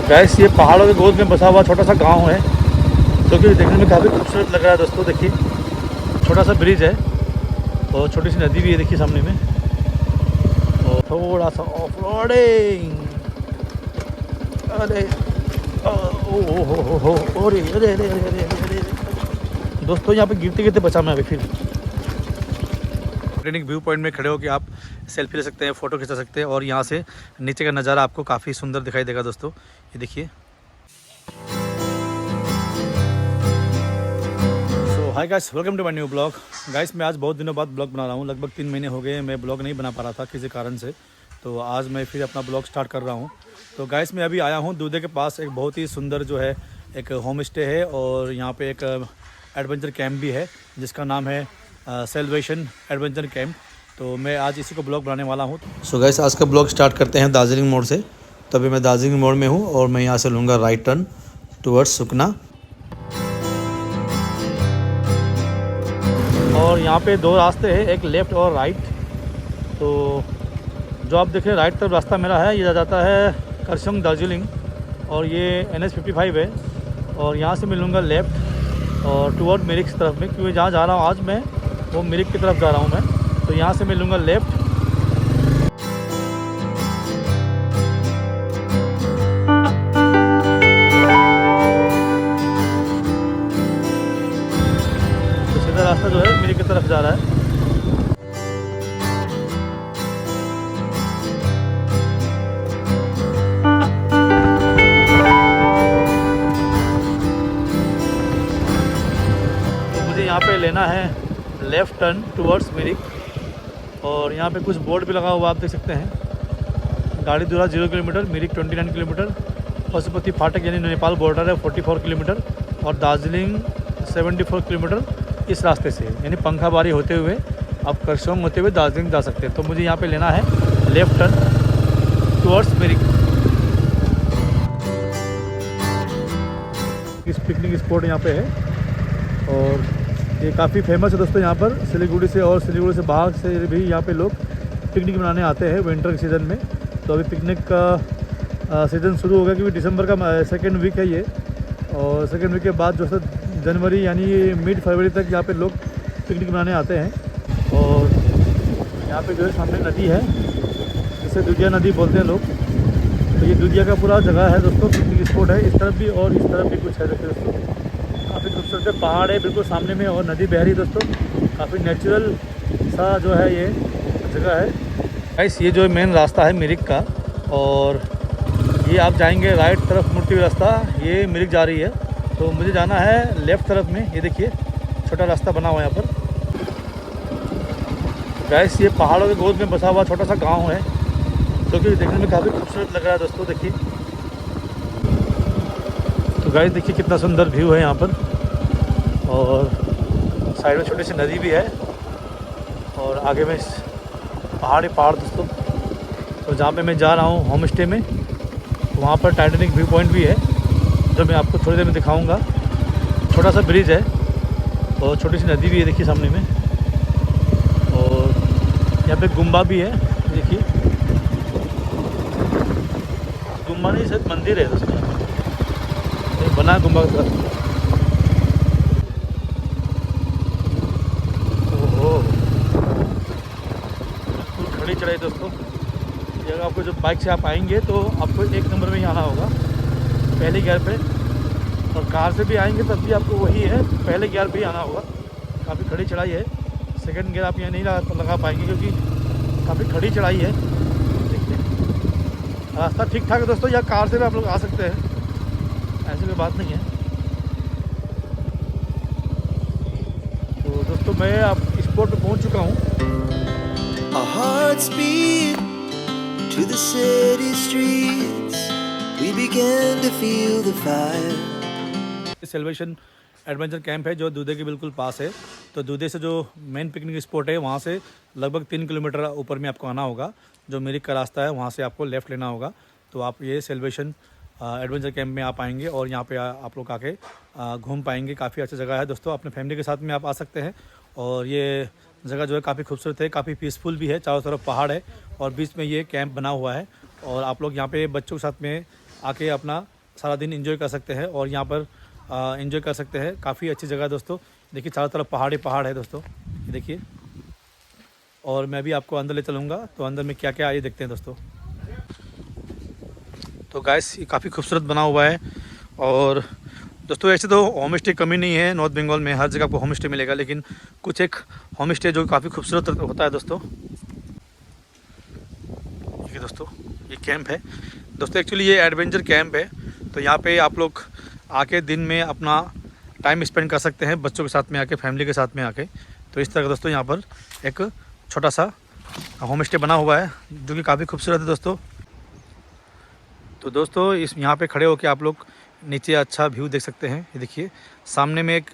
Gas ये पहाड़ों के गोद में बसा हुआ छोटा सा गांव है जो कि देखने में काफ़ी खूबसूरत लग रहा है दोस्तों। देखिए छोटा सा ब्रिज है और छोटी सी नदी भी है देखिए सामने में, और थोड़ा सा ऑफ रोडिंग। अरे अरे अरे अरे अरे दोस्तों यहाँ पे गिरते गिरते बचा मैं अभी। फिर ट्रेनिंग व्यू पॉइंट में खड़े होकर आप सेल्फी ले सकते हैं, फ़ोटो खिंचा सकते हैं, और यहाँ से नीचे का नज़ारा आपको काफ़ी सुंदर दिखाई देगा दोस्तों। ये देखिए। So hi guys, welcome to my new blog. Guys मैं आज बहुत दिनों बाद ब्लॉग बना रहा हूँ, लगभग 3 महीने हो गए मैं ब्लॉग नहीं बना पा रहा था किसी कारण से, तो आज मैं फिर अपना ब्लॉग स्टार्ट कर रहा हूँ। तो गाइस मैं अभी आया हूँ दूधे के पास, एक बहुत ही सुंदर जो है एक होम स्टे है, और यहाँ पे एक एडवेंचर कैंप भी है जिसका नाम है सेल्वेशन एडवेंचर कैंप। तो मैं आज इसी को ब्लॉग बनाने वाला हूँ। सो गाइस आज का ब्लॉग स्टार्ट करते हैं दार्जिलिंग मोड़ से। तो अभी मैं दार्जिलिंग मोड़ में हूँ और मैं यहाँ से लूँगा राइट टर्न टुवर्ड्स सुकना। और यहाँ पे 2 रास्ते हैं, एक लेफ़्ट और राइट। तो जो आप देखें राइट तरफ रास्ता मेरा है, ये जाता है करसोग दार्जिलिंग, और ये NH55 है। और यहाँ से मैं लूँगा लेफ़्ट और टुवर्ड मिरिक की तरफ में, क्योंकि जहाँ जा रहा हूँ आज मैं वो मिरिक की तरफ जा रहा हूँ मैं। तो यहाँ से मैं लूँगा लेफ़्ट। तो सीधा रास्ता जो है मिरिक की तरफ जा रहा है। तो मुझे यहाँ पे लेना है लेफ़्ट टर्न टुवर्ड्स मिरिक, और यहाँ पे कुछ बोर्ड भी लगा हुआ आप देख सकते हैं। गाड़ी दूरा 0 किलोमीटर, मिरिक 29 किलोमीटर, पशुपति फाटक यानी नेपाल बॉर्डर है 44 किलोमीटर, और दार्जिलिंग 74 किलोमीटर इस रास्ते से, यानी पंखाबारी होते हुए आप करसोग होते हुए दार्जिलिंग जा सकते हैं। तो मुझे यहाँ पे लेना है लेफ़्ट टर्न टुवर्ड्स मिरिक। इस पिकनिक स्पॉट यहाँ पे है, और ये काफ़ी फेमस है दोस्तों यहाँ पर सिलीगुड़ी से, और सिलीगुड़ी से बाहर से भी यहाँ पे लोग पिकनिक मनाने आते हैं विंटर के सीज़न में। तो अभी पिकनिक का सीज़न शुरू हो गया, क्योंकि दिसंबर का सेकेंड वीक है ये, और सेकेंड वीक के बाद जो है जनवरी यानी मिड फरवरी तक यहाँ पे लोग पिकनिक मनाने आते हैं। और यहाँ पे जो है सामने नदी है जिसे दुधिया नदी बोलते हैं लोग। तो ये दुधिया का पूरा जगह है दोस्तों, पिकनिक स्पॉट है। इस तरफ भी और इस तरफ भी कुछ है देखिए दोस्तों, काफ़ी खूबसूरत पहाड़ है बिल्कुल सामने में, और नदी बह रही है दोस्तों। काफ़ी नेचुरल सा जो है ये जगह है। गाइस ये जो मेन रास्ता है मिरिक का, और ये आप जाएंगे राइट तरफ मुड़ती हुई रास्ता, ये मिरिक जा रही है। तो मुझे जाना है लेफ़्ट तरफ में। ये देखिए छोटा रास्ता बना हुआ है यहाँ पर। गाइस ये पहाड़ों के गोद में बसा हुआ छोटा सा गाँव है जो कि देखने में काफ़ी खूबसूरत लग रहा है दोस्तों। देखिए तो गाइस देखिए कितना सुंदर व्यू है यहाँ पर, और साइड में छोटी सी नदी भी है, और आगे में पहाड़ दोस्तों। तो जहाँ पे मैं जा रहा हूँ होम स्टे में, वहाँ पर टाइटैनिक व्यू पॉइंट भी है जो मैं आपको थोड़ी देर में दिखाऊंगा। छोटा सा ब्रिज है और छोटी सी नदी भी है देखिए सामने में, और यहाँ पे गुम्बा भी है देखिए। गुम्बा नहीं शायद मंदिर है दोस्तों, बना गुम्बा का। ओहो खड़ी चढ़ाई दोस्तों। ये अगर आपको जब बाइक से आप आएंगे तो आपको 1 नंबर में ही आना होगा, पहले गियर पे, और कार से भी आएंगे तब भी आपको वही है, पहले गियर पे ही आना होगा। काफ़ी खड़ी चढ़ाई है, सेकंड गियर आप यहाँ नहीं लगा पाएंगे क्योंकि काफ़ी खड़ी चढ़ाई है। देखिए रास्ता ठीक ठाक है दोस्तों, या कार से भी आप लोग आ सकते हैं, ऐसी कोई बात नहीं है। तो दोस्तों मैं आप स्पॉट पे पहुंच चुका हूँ। Our hearts beat to the city streets. We began to feel the fire. Salvation adventure camp है जो दूधे के बिल्कुल पास है। तो दूधे से जो मेन पिकनिक स्पॉट है वहाँ से लगभग 3 किलोमीटर ऊपर में आपको आना होगा। जो मिरिक का रास्ता है वहाँ से आपको लेफ़्ट लेना होगा। तो आप ये सेल्वेशन एडवेंचर कैंप में आप आएंगे, और यहाँ पे आप लोग आके घूम पाएंगे। काफ़ी अच्छी जगह है दोस्तों, अपने फैमिली के साथ में आप आ सकते हैं। और ये जगह जो है काफ़ी खूबसूरत है, काफ़ी पीसफुल भी है, चारों तरफ पहाड़ है और बीच में ये कैंप बना हुआ है। और आप लोग यहाँ पे बच्चों के साथ में आके अपना सारा दिन एंजॉय कर सकते हैं और यहाँ पर एंजॉय कर सकते हैं। काफ़ी अच्छी जगह है दोस्तों। देखिए चारों तरफ पहाड़ ही पहाड़ है दोस्तों, ये देखिए। और मैं भी आपको अंदर ले चलूँगा, तो अंदर में क्या क्या है ये देखते हैं दोस्तों। तो गाइस ये काफ़ी खूबसूरत बना हुआ है। और दोस्तों ऐसे तो होम स्टे कमी नहीं है नॉर्थ बंगाल में, हर जगह आपको होम स्टे मिलेगा, लेकिन कुछ एक होम स्टे जो काफ़ी खूबसूरत होता है दोस्तों। ये दोस्तों ये कैंप है दोस्तों, एक्चुअली ये एडवेंचर कैंप है। तो यहाँ पे आप लोग आके दिन में अपना टाइम स्पेंड कर सकते हैं बच्चों के साथ में आके, फैमिली के साथ में आके। तो इस तरह का दोस्तों यहाँ पर एक छोटा सा होम स्टे बना हुआ है जो कि काफ़ी खूबसूरत है दोस्तों। तो दोस्तों इस यहाँ पे खड़े होकर आप लोग नीचे अच्छा व्यू देख सकते हैं। ये देखिए सामने में एक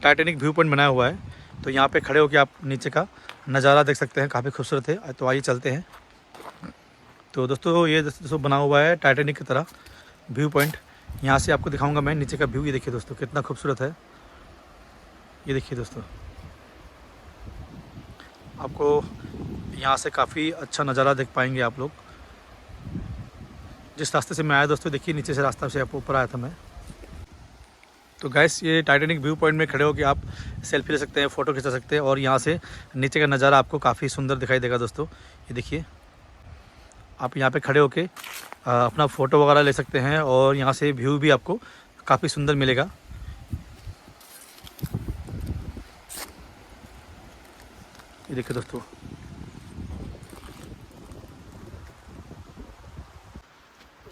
टाइटैनिक व्यू पॉइंट बनाया हुआ है। तो यहाँ पे खड़े होकर आप नीचे का नज़ारा देख सकते हैं, काफ़ी खूबसूरत है। तो आइए चलते हैं। तो दोस्तों ये दोस्तों बना हुआ है टाइटैनिक की तरह व्यू पॉइंट। यहाँ से आपको दिखाऊंगा मैं नीचे का व्यू। ये देखिए दोस्तों कितना खूबसूरत है। ये देखिए दोस्तों आपको यहाँ से काफ़ी अच्छा नज़ारा देख पाएंगे आप लोग। जिस रास्ते से मैं आया दोस्तों, देखिए नीचे से रास्ता से आप ऊपर आया था मैं। तो गैस ये टाइटैनिक व्यू पॉइंट में खड़े होकर आप सेल्फी ले सकते हैं, फ़ोटो खिंचा सकते हैं और यहाँ से नीचे का नज़ारा आपको काफ़ी सुंदर दिखाई देगा दोस्तों। ये देखिए आप यहाँ पे खड़े होके अपना फ़ोटो वगैरह ले सकते हैं और यहाँ से व्यू भी आपको काफ़ी सुंदर मिलेगा। ये देखिए दोस्तों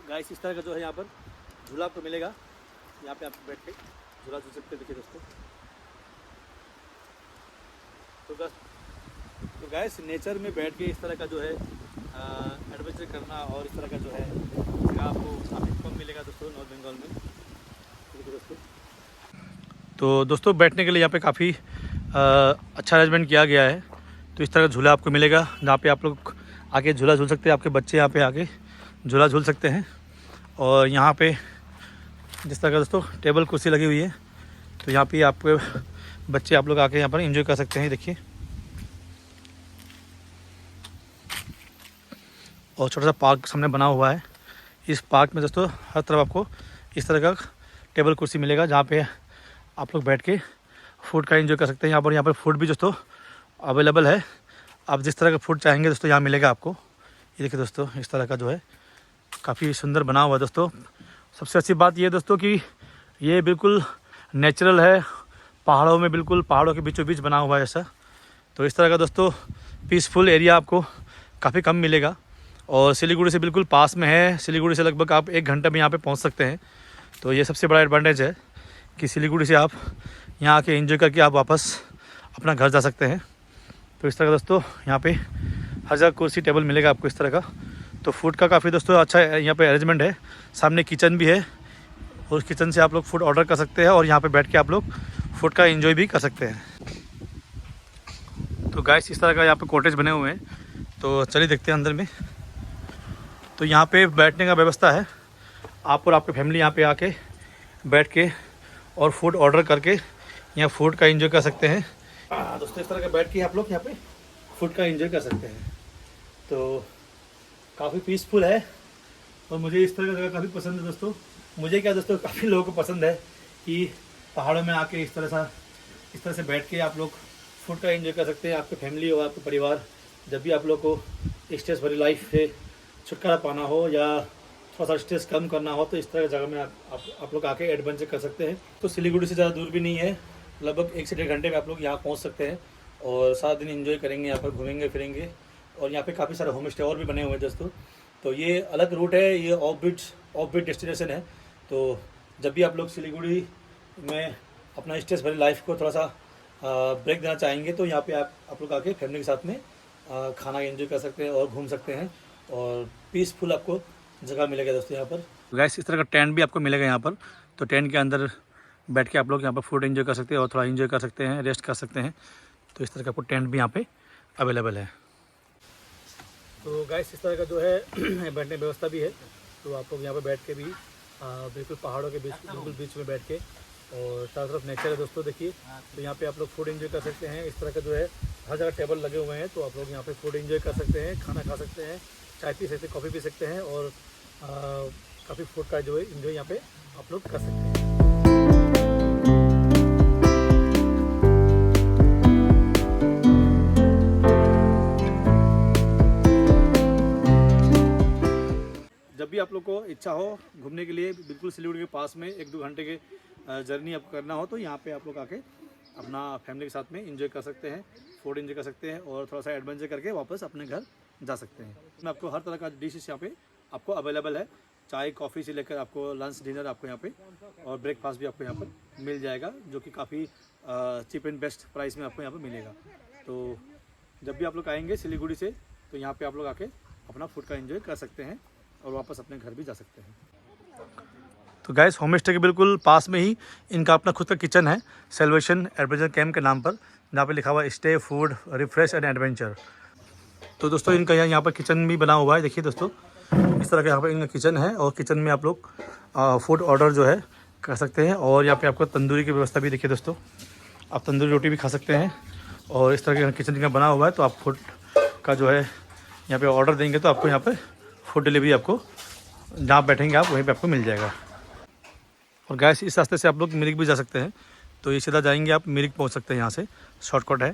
गाइस इस तरह का जो है यहाँ पर झूला आपको मिलेगा। यहाँ पे आप बैठ के झूला झूल सकते हैं। देखिए दोस्तों तो गाइस नेचर में बैठ के इस तरह का जो है एडवेंचर करना और इस तरह का जो है आपको काफ़ी कम मिलेगा दोस्तों नॉर्थ बंगाल में। देखिए दोस्तों तो दोस्तों बैठने के लिए यहाँ पे काफ़ी अच्छा अरेंजमेंट किया गया है। तो इस तरह का झूला आपको मिलेगा जहाँ पे आप लोग आके झूला झूल सकते हैं, आपके बच्चे यहाँ पे आके झूला झूल सकते हैं। और यहाँ पे जिस तरह का दोस्तों टेबल कुर्सी लगी हुई है, तो यहाँ पे आपके बच्चे आप लोग आके यहाँ पर एंजॉय कर सकते हैं। देखिए और छोटा सा पार्क सामने बना हुआ है। इस पार्क में दोस्तों हर तरफ आपको इस तरह का टेबल कुर्सी मिलेगा जहाँ पे आप लोग बैठ के फूड का एंजॉय कर सकते हैं। यहाँ पर फूड भी दोस्तों अवेलेबल है, आप जिस तरह का फूड चाहेंगे दोस्तों यहाँ मिलेगा आपको। ये देखिए दोस्तों इस तरह का जो है काफ़ी सुंदर बना हुआ है दोस्तों। सबसे अच्छी बात ये दोस्तों कि ये बिल्कुल नेचुरल है, पहाड़ों में बिल्कुल पहाड़ों के बीचों बीच बना हुआ है ऐसा। तो इस तरह का दोस्तों पीसफुल एरिया आपको काफ़ी कम मिलेगा और सिलीगुड़ी से बिल्कुल पास में है। सिलीगुड़ी से लगभग आप 1 घंटे में यहाँ पे पहुँच सकते हैं। तो ये सबसे बड़ा एडवांटेज है कि सिलीगुड़ी से आप यहाँ आके एंजॉय करके आप वापस अपना घर जा सकते हैं। तो इस तरह का दोस्तों यहाँ पे हर जगह कुर्सी टेबल मिलेगा आपको इस तरह का। तो फूड का काफ़ी दोस्तों अच्छा यहाँ पे अरेंजमेंट है। सामने किचन भी है और उस किचन से आप लोग फूड ऑर्डर कर सकते हैं और यहाँ पे बैठ के आप लोग फूड का एंजॉय भी कर सकते हैं। तो गाइस इस तरह का यहाँ पे कॉटेज बने हुए हैं। तो चलिए देखते हैं अंदर में। तो यहाँ पे बैठने का व्यवस्था है, आप और आपकी फैमिली यहाँ पे आके बैठ के और फूड ऑर्डर करके यहाँ फूड का एंजॉय कर सकते हैं। दोस्तों इस तरह का बैठ के आप लोग यहाँ पे फूड का एंजॉय कर सकते हैं। तो काफ़ी पीसफुल है और मुझे इस तरह का जगह काफ़ी पसंद है दोस्तों। मुझे क्या दोस्तों काफ़ी लोगों को पसंद है कि पहाड़ों में आके इस तरह से बैठ के आप लोग फूड का एंजॉय कर सकते हैं। आपके फैमिली और आपके परिवार जब भी आप लोग को स्ट्रेस भरी लाइफ से छुटकारा पाना हो या थोड़ा सा स्ट्रेस कम करना हो, तो इस तरह की जगह में आप लोग आके एडवेंचर कर सकते हैं। तो सिलीगुड़ी से ज़्यादा दूर भी नहीं है, लगभग 1 से 1.5 घंटे में आप लोग यहाँ पहुँच सकते हैं और सारा दिन एंजॉय करेंगे, यहाँ पर घूमेंगे फिरेंगे। और यहाँ पे काफ़ी सारे होम स्टे और भी बने हुए हैं दोस्तों। तो ये अलग रूट है, ये ऑफ बीट डेस्टिनेशन है। तो जब भी आप लोग सिलीगुड़ी में अपना स्ट्रेस भरी लाइफ को थोड़ा सा ब्रेक देना चाहेंगे, तो यहाँ पे आप लोग आके फैमिली के साथ में खाना एंजॉय कर सकते हैं और घूम सकते हैं और पीसफुल आपको जगह मिलेगा दोस्तों यहाँ पर। गैस इस तरह का टेंट भी आपको मिलेगा यहाँ पर। तो टेंट के अंदर बैठ के आप लोग यहाँ पर फूड एंजॉय कर सकते हैं और थोड़ा एंजॉय कर सकते हैं, रेस्ट कर सकते हैं। तो इस तरह का आपको टेंट भी यहाँ पे अवेलेबल है। तो गैस इस तरह का जो है बैठने की व्यवस्था भी है। तो आप लोग यहाँ पर बैठ के भी बिल्कुल पहाड़ों के बिल्कुल बीच में बैठ के और चारों तरफ नेचर है दोस्तों। देखिए तो यहाँ पे आप लोग फूड एंजॉय कर सकते हैं। इस तरह का जो है हर जगह टेबल लगे हुए हैं, तो आप लोग यहाँ पे फूड एंजॉय कर सकते हैं, खाना खा सकते हैं, चाय पी सकते हैं, कॉफ़ी पी सकते हैं और काफ़ी फूड का जो है इंजॉय यहाँ पे आप लोग कर सकते हैं। जब भी आप लोग को इच्छा हो घूमने के लिए बिल्कुल सिलीगुड़ी के पास में 1-2 घंटे के जर्नी आपको करना हो तो यहाँ पे आप लोग आके अपना फैमिली के साथ में एंजॉय कर सकते हैं, फूड एंजॉय कर सकते हैं और थोड़ा सा एडवेंचर करके वापस अपने घर जा सकते हैं। इसमें आपको हर तरह का डिशेस यहाँ पे आपको अवेलेबल है, चाय कॉफ़ी से लेकर आपको लंच डिनर आपको यहाँ पे और ब्रेकफास्ट भी आपको यहाँ पर मिल जाएगा, जो कि काफ़ी चीप एंड बेस्ट प्राइस में आपको यहाँ पर मिलेगा। तो जब भी आप लोग आएंगे सिलीगुड़ी से तो यहाँ पर आप लोग आके अपना फूड का एंजॉय कर सकते हैं और वापस अपने घर भी जा सकते हैं। तो गैस होम स्टे के बिल्कुल पास में ही इनका अपना खुद का किचन है, सेलिब्रेशन एडवेंचर कैंप के नाम पर, जहाँ पे लिखा हुआ है stay food refresh and adventure. तो दोस्तों इनका यहाँ पर किचन भी बना हुआ है, देखिए दोस्तों इस तरह का यहाँ पर इनका किचन है और किचन में आप लोग फूड ऑर्डर जो है कर सकते हैं। और यहाँ पर आपको तंदूरी की व्यवस्था भी देखिए दोस्तों, आप तंदूरी रोटी भी खा सकते हैं और इस तरह का किचन इनका बना हुआ है। तो आप फूड का जो है यहाँ पर ऑर्डर देंगे तो आपको यहाँ पर फूड डिलीवरी आपको जहाँ बैठेंगे आप वहीं पे आपको मिल जाएगा। और गैस इस रास्ते से आप लोग मिरिक भी जा सकते हैं, तो ये सीधा जाएंगे आप मिरिक पहुँच सकते हैं, यहाँ से शॉर्टकट है।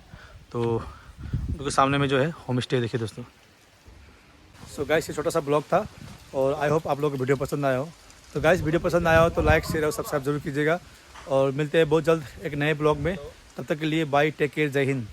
तो उनके सामने में जो है होम स्टे देखिए दोस्तों। सो गैस ये छोटा सा ब्लॉग था और आई होप आप लोगों को वीडियो पसंद आया हो। तो गैस वीडियो पसंद आया हो तो लाइक शेयर और सब्सक्राइब जरूर कीजिएगा और मिलते हैं बहुत जल्द एक नए ब्लॉग में। तब तक के लिए बाय, टेक केयर, जय हिंद।